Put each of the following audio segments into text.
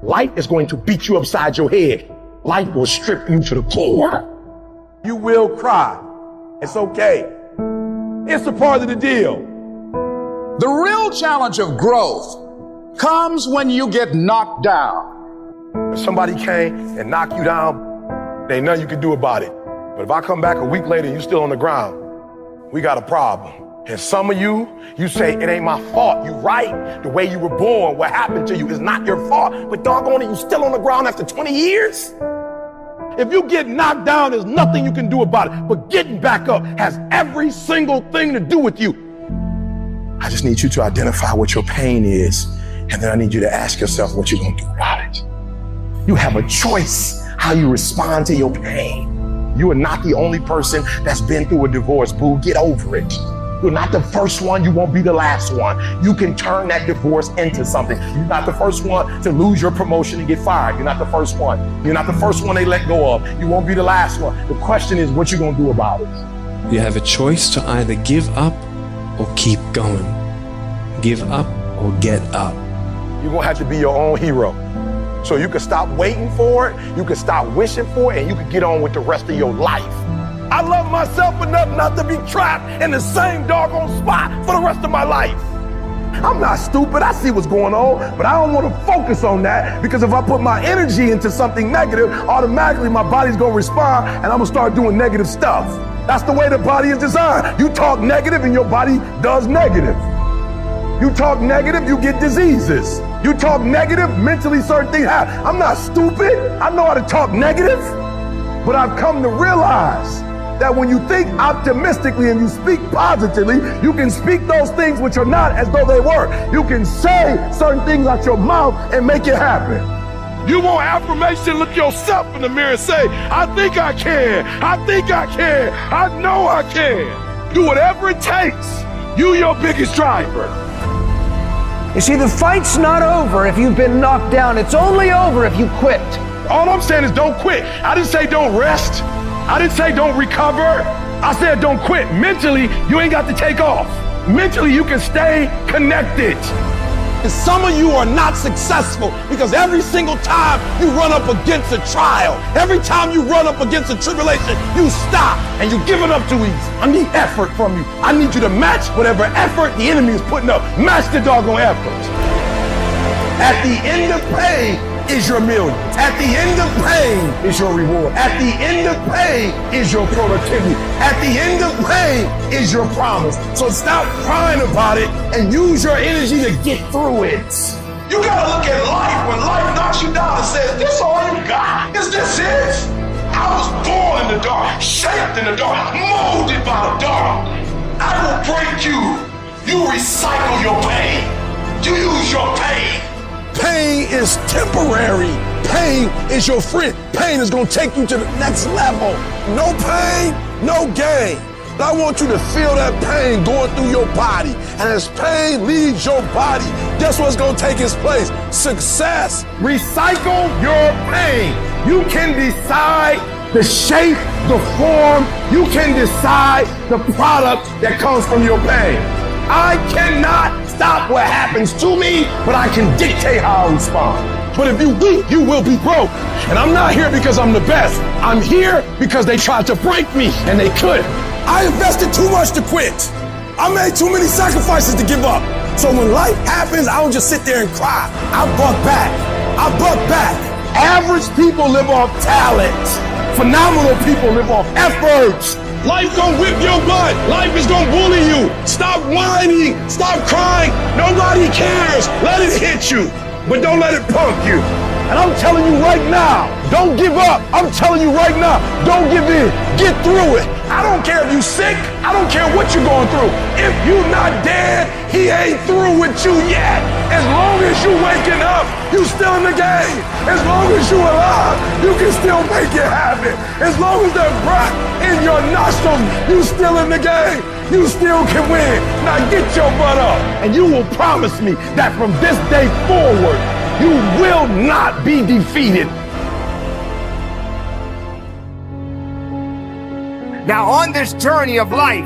Life is going to beat you upside your head. Life will strip you to the core. You will cry. It's okay. It's a part of the deal. The real challenge of growth comes when you get knocked down. If somebody came and knocked you down, there ain't nothing you can do about it. But if I come back a week later and you're still on the ground, we got a problem. And some of you say, it ain't my fault. You right. The way you were born, what happened to you is not your fault. But doggone it, you still on the ground after 20 years? If you get knocked down, there's nothing you can do about it. But getting back up has every single thing to do with you. I just need you to identify what your pain is. And then I need you to ask yourself what you're going to do about it. You have a choice how you respond to your pain. You are not the only person that's been through a divorce, boo. Get over it. You're not the first one. You won't be the last one. You can turn that divorce into something. You're not the first one to lose your promotion and get fired. You're not the first one. You're not the first one they let go of. You won't be the last one. The question is what you going to do about it. You have a choice to either give up or keep going. Give up or get up. You're going to have to be your own hero. So you can stop waiting for it, you can stop wishing for it, and you can get on with the rest of your life. I love myself enough not to be trapped in the same doggone spot for the rest of my life. I'm not stupid, I see what's going on, but I don't want to focus on that because if I put my energy into something negative, automatically my body's going to respond and I'm going to start doing negative stuff. That's the way the body is designed. You talk negative and your body does negative. You talk negative, you get diseases. You talk negative, mentally certain things happen. I'm not stupid. I know how to talk negative. But I've come to realize that when you think optimistically and you speak positively, you can speak those things which are not as though they were. You can say certain things out your mouth and make it happen. You want affirmation, look yourself in the mirror and say, I think I can. I think I can. I know I can. Do whatever it takes. You your biggest driver. You see, the fight's not over if you've been knocked down. It's only over if you quit. All I'm saying is don't quit. I didn't say don't rest. I didn't say don't recover. I said don't quit. Mentally, you ain't got to take off. Mentally, you can stay connected. And some of you are not successful because every single time you run up against a trial, every time you run up against a tribulation, you stop and you give it up too easy. I need effort from you. I need you to match whatever effort the enemy is putting up. Match the doggone effort. At the end of pain is your million. At the end of pain is your reward. At the end of pain is your productivity. At the end of pain is your promise. So stop crying about it and use your energy to get through it. You gotta look at life when life knocks you down and says, this all you got? Is this it? I was born in the dark, shaped in the dark, molded by the dark. I will break you. You recycle your pain. You use your pain. Pain is temporary. Pain is your friend. Pain is going to take you to the next level. No pain, no gain. But I want you to feel that pain going through your body. And as pain leaves your body, guess what's going to take its place? Success. Recycle your pain. You can decide the shape, the form. You can decide the product that comes from your pain. I cannot stop what happens to me, but I can dictate how I respond. But if you weak, you will be broke. And I'm not here because I'm the best. I'm here because they tried to break me and they couldn't. I invested too much to quit. I made too many sacrifices to give up. So when life happens, I don't just sit there and cry. I buck back. I buck back. Average people live off talent. Phenomenal people live off effort. Life gonna whip your butt. Life is gonna bully you. Stop whining. Stop crying. Nobody cares. Let it hit you, but don't let it punk you. And I'm telling you right now, don't give up. I'm telling you right now, don't give in. Get through it. I don't care if you're sick. I don't care what you're going through. If you're not dead, he ain't through with you yet. As long as you waking up, you still in the game. As long as you alive, you can still make it happen. As long as there's breath in your nostrils, you still in the game. You still can win. Now get your butt up. And you will promise me that from this day forward, you will not be defeated. Now, on this journey of life,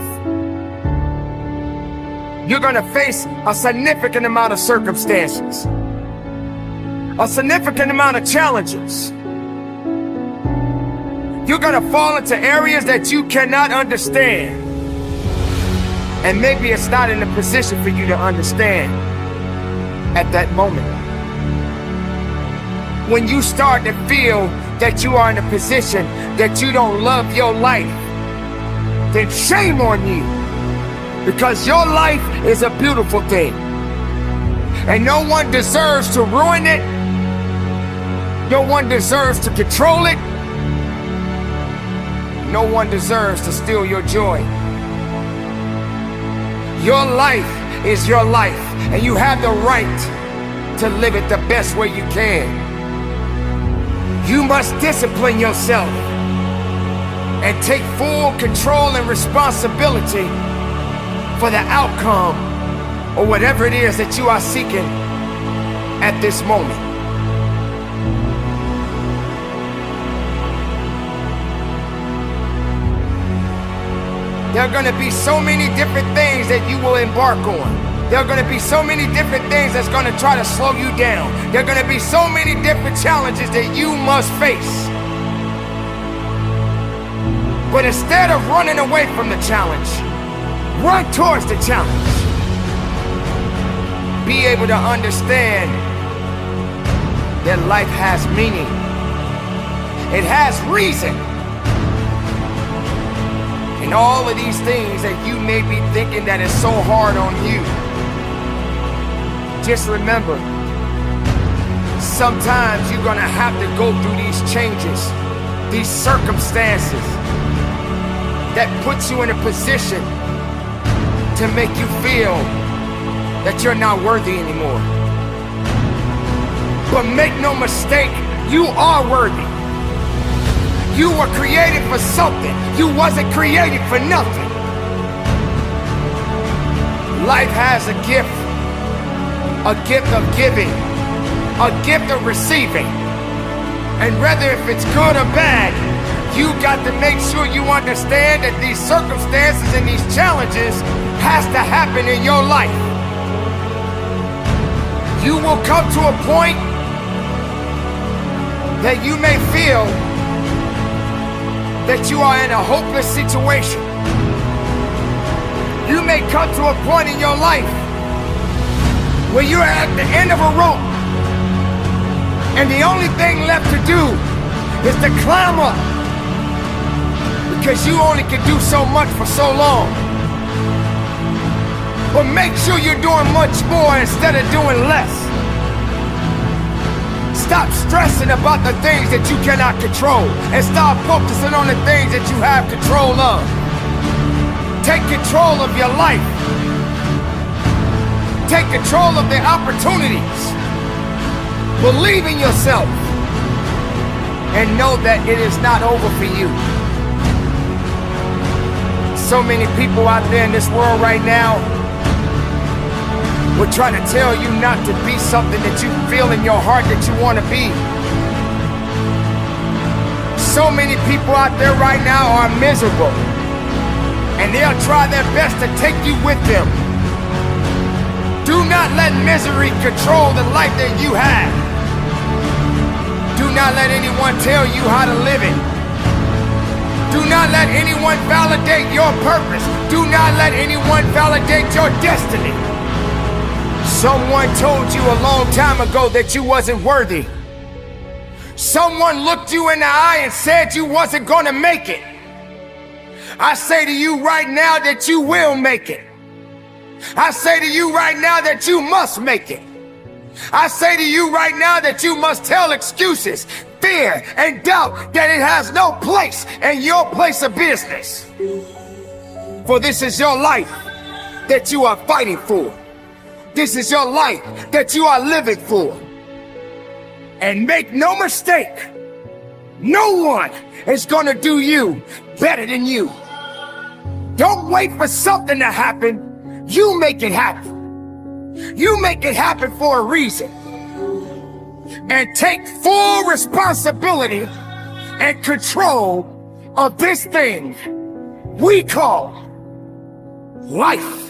you're going to face a significant amount of circumstances. a significant amount of challenges. You're gonna fall into areas that you cannot understand. And maybe it's not in a position for you to understand at that moment. When you start to feel that you are in a position that you don't love your life, then shame on you. Because your life is a beautiful thing. And no one deserves to ruin it. No one deserves to control it. No one deserves to steal your joy. Your life is your life, and you have the right to live it the best way you can. You must discipline yourself and take full control and responsibility for the outcome or whatever it is that you are seeking at this moment. There are going to be so many different things that you will embark on. There are going to be so many different things that's going to try to slow you down. There are going to be so many different challenges that you must face. But instead of running away from the challenge, run towards the challenge. Be able to understand that life has meaning. It has reason. And all of these things that you may be thinking that is so hard on you, just remember, sometimes you're gonna have to go through these changes, these circumstances that puts you in a position to make you feel that you're not worthy anymore. But make no mistake, you are worthy. You were created for something. You wasn't created for nothing. Life has a gift of giving, a gift of receiving. And whether if it's good or bad, you got to make sure you understand that these circumstances and these challenges has to happen in your life. You will come to a point that you may feel that you are in a hopeless situation. You may come to a point in your life where you're at the end of a rope and the only thing left to do is to climb up, because you only can do so much for so long. But make sure you're doing much more instead of doing less. Stop stressing about the things that you cannot control and start focusing on the things that you have control of. Take control of your life. Take control of the opportunities. Believe in yourself and know that it is not over for you. So many people out there in this world right now will try to tell you not to be something that you feel in your heart that you want to be. So many people out there right now are miserable, and they'll try their best to take you with them. Do not let misery control the life that you have. Do not let anyone tell you how to live it. Do not let anyone validate your purpose. Do not let anyone validate your destiny. Someone told you a long time ago that you wasn't worthy. Someone looked you in the eye and said you wasn't gonna make it. I say to you right now that you will make it. I say to you right now that you must make it. I say to you right now that you must tell excuses, fear, and doubt that it has no place in your place of business. For this is your life that you are fighting for. This is your life that you are living for. And make no mistake, no one is gonna do you better than you. Don't wait for something to happen. You make it happen. You make it happen for a reason. And take full responsibility and control of this thing we call life.